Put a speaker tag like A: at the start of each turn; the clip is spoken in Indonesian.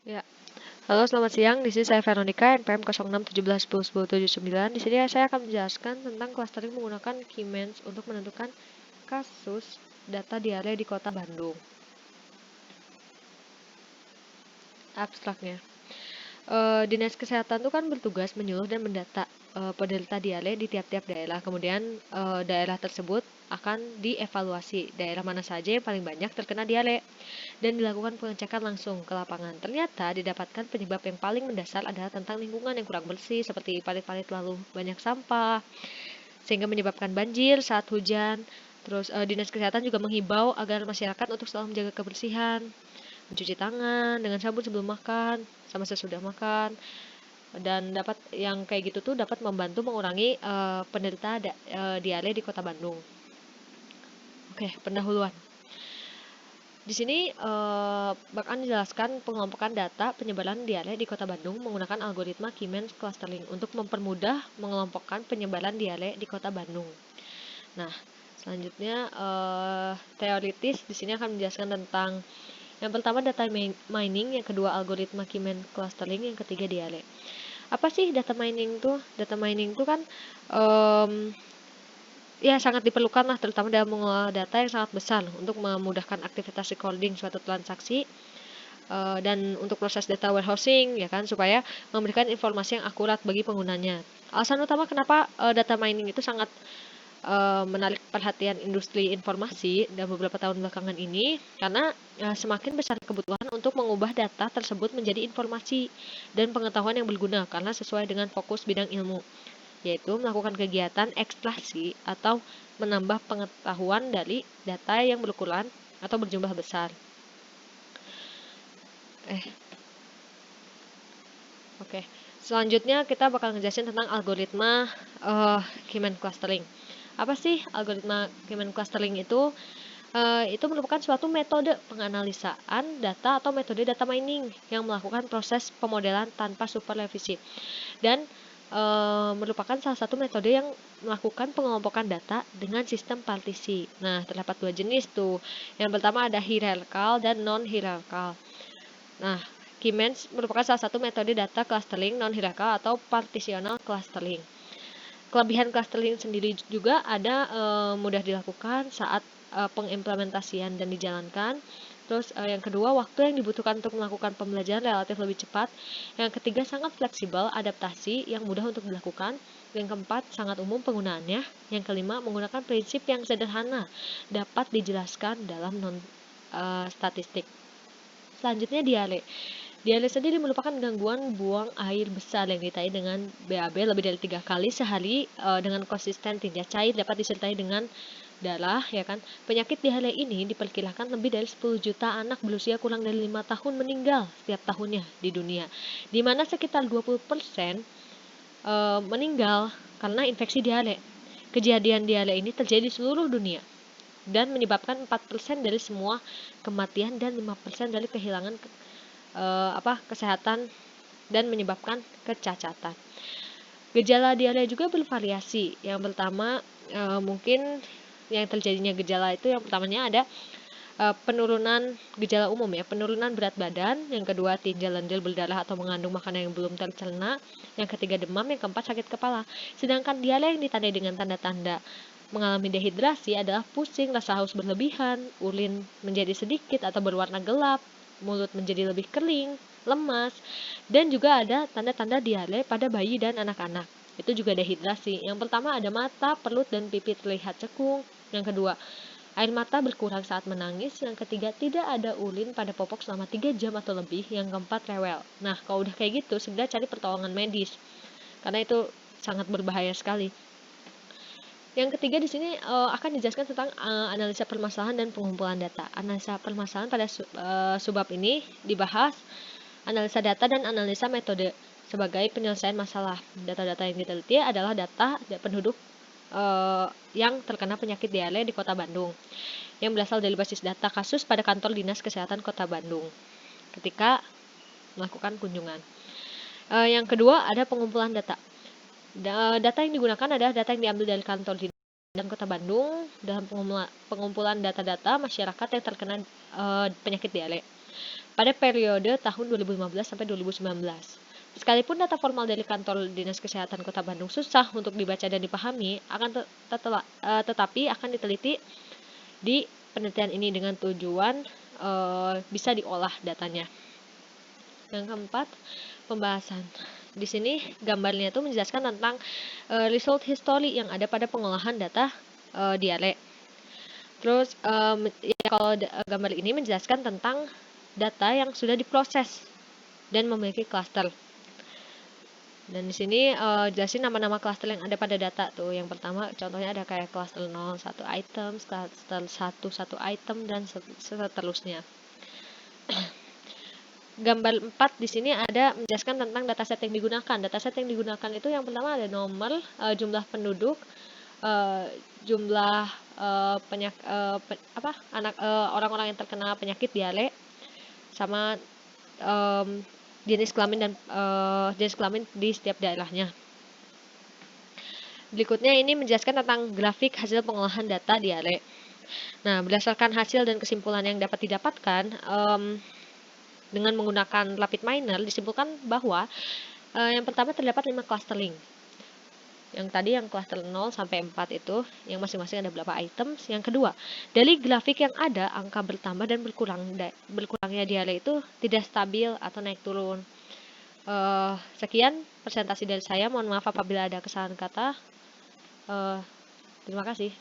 A: Ya, halo selamat siang. Di sini saya Veronica, NPM 0617111079. Di sini saya akan menjelaskan tentang clustering menggunakan Keymen's untuk menentukan kasus data diare di Kota Bandung. Abstraknya. Dinas Kesehatan itu kan bertugas menyuluh dan mendata penderita diare di tiap-tiap daerah. Kemudian daerah tersebut akan dievaluasi daerah mana saja yang paling banyak terkena diare dan dilakukan pengecekan langsung ke lapangan. Ternyata didapatkan penyebab yang paling mendasar adalah tentang lingkungan yang kurang bersih seperti parit-parit lalu banyak sampah sehingga menyebabkan banjir saat hujan. Terus Dinas Kesehatan juga menghimbau agar masyarakat untuk selalu menjaga kebersihan, mencuci tangan dengan sabun sebelum makan sama sesudah makan, dan dapat yang kayak gitu tuh dapat membantu mengurangi penderita diare di Kota Bandung. Oke, pendahuluan. Di sini akan dijelaskan pengelompokan data penyebaran diare di Kota Bandung menggunakan algoritma Keymen's clustering untuk mempermudah mengelompokkan penyebaran diare di Kota Bandung. Nah, selanjutnya teoritis di sini akan menjelaskan tentang yang pertama data mining, yang kedua algoritma Keymen's clustering, yang ketiga diare. Apa sih data mining tuh? Data mining tuh kan ya sangat diperlukan lah, terutama dalam mengolah data yang sangat besar untuk memudahkan aktivitas recording suatu transaksi dan untuk proses data warehousing ya kan, supaya memberikan informasi yang akurat bagi penggunanya. Alasan utama kenapa data mining itu sangat menarik perhatian industri informasi dalam beberapa tahun belakangan ini karena semakin besar kebutuhan untuk mengubah data tersebut menjadi informasi dan pengetahuan yang berguna karena sesuai dengan fokus bidang ilmu, yaitu melakukan kegiatan ekstraksi atau menambah pengetahuan dari data yang berukuran atau berjumlah besar. Oke, selanjutnya kita bakal ngejelasin tentang algoritma Keyman clustering. Apa sih algoritma Keyman clustering itu? Itu merupakan suatu metode penganalisaan data atau metode data mining yang melakukan proses pemodelan tanpa supervisi dan merupakan salah satu metode yang melakukan pengelompokan data dengan sistem partisi. Nah, terdapat dua jenis tuh. Yang pertama ada hierarchical dan non-hierarchical. Nah, Keymen's merupakan salah satu metode data clustering non-hierarchical atau partitional clustering. Kelebihan clustering sendiri juga ada mudah dilakukan saat pengimplementasian dan dijalankan. Terus yang kedua, waktu yang dibutuhkan untuk melakukan pembelajaran relatif lebih cepat. Yang ketiga, sangat fleksibel adaptasi yang mudah untuk dilakukan. Yang keempat, sangat umum penggunaannya. Yang kelima, menggunakan prinsip yang sederhana dapat dijelaskan dalam statistik. Selanjutnya diare. Diare sendiri merupakan gangguan buang air besar yang disertai dengan BAB lebih dari 3 kali sehari dengan konsisten tidak cair dapat disertai dengan darah, ya kan. Penyakit diare ini diperkirakan lebih dari 10 juta anak berusia kurang dari 5 tahun meninggal setiap tahunnya di dunia, di mana sekitar 20% meninggal karena infeksi diare. Kejadian diare ini terjadi di seluruh dunia dan menyebabkan 4% dari semua kematian dan 5% dari kehilangan kesehatan dan menyebabkan kecacatan. Gejala diare juga bervariasi. Yang pertama mungkin yang terjadinya gejala itu yang pertamanya ada penurunan gejala umum ya, penurunan berat badan, yang kedua tinja lendir berdarah atau mengandung makanan yang belum tercerna, yang ketiga demam, yang keempat sakit kepala. Sedangkan diare yang ditandai dengan tanda-tanda mengalami dehidrasi adalah pusing, rasa haus berlebihan, urin menjadi sedikit atau berwarna gelap, mulut menjadi lebih kering, lemas, dan juga ada tanda-tanda diare pada bayi dan anak-anak. Itu juga dehidrasi. Yang pertama ada mata, perut, dan pipi terlihat cekung. Yang kedua, air mata berkurang saat menangis. Yang ketiga, tidak ada urin pada popok selama 3 jam atau lebih. Yang keempat, rewel. Nah, kalau udah kayak gitu, segera cari pertolongan medis. Karena itu sangat berbahaya sekali. Yang ketiga di sini akan dijelaskan tentang analisa permasalahan dan pengumpulan data. Analisa permasalahan pada subbab ini dibahas analisa data dan analisa metode sebagai penyelesaian masalah. Data-data yang diteliti adalah data penduduk yang terkena penyakit diare di Kota Bandung yang berasal dari basis data kasus pada kantor Dinas Kesehatan Kota Bandung ketika melakukan kunjungan. Yang kedua ada pengumpulan data. Data yang digunakan adalah data yang diambil dari kantor Dinas Kota Bandung dalam pengumpulan data-data masyarakat yang terkena penyakit diare. pada periode tahun 2015 sampai 2019. Sekalipun data formal dari kantor Dinas Kesehatan Kota Bandung susah untuk dibaca dan dipahami, tetapi akan diteliti di penelitian ini dengan tujuan bisa diolah datanya. Yang keempat, pembahasan. Di sini gambarnya itu menjelaskan tentang result history yang ada pada pengolahan data diare. Terus ya kalau gambar ini menjelaskan tentang data yang sudah diproses dan memiliki klaster. Dan di sini jelasin nama-nama klaster yang ada pada data tuh. Yang pertama contohnya ada kayak klaster 0 1 item, klaster 1 1 item dan seterusnya. Gambar 4 di sini ada menjelaskan tentang dataset yang digunakan. Dataset yang digunakan itu yang pertama ada nomor, jumlah penduduk, jumlah orang-orang yang terkena penyakit diare, sama jenis kelamin di setiap daerahnya. Berikutnya ini menjelaskan tentang grafik hasil pengolahan data diare. Nah, berdasarkan hasil dan kesimpulan yang dapat didapatkan, dengan menggunakan rapid miner disimpulkan bahwa yang pertama terdapat 5 clustering. Yang tadi yang cluster 0 sampai 4 itu yang masing-masing ada berapa items. Yang kedua, dari grafik yang ada angka bertambah dan berkurangnya diare itu tidak stabil atau naik turun. Sekian presentasi dari saya. Mohon maaf apabila ada kesalahan kata. Terima kasih.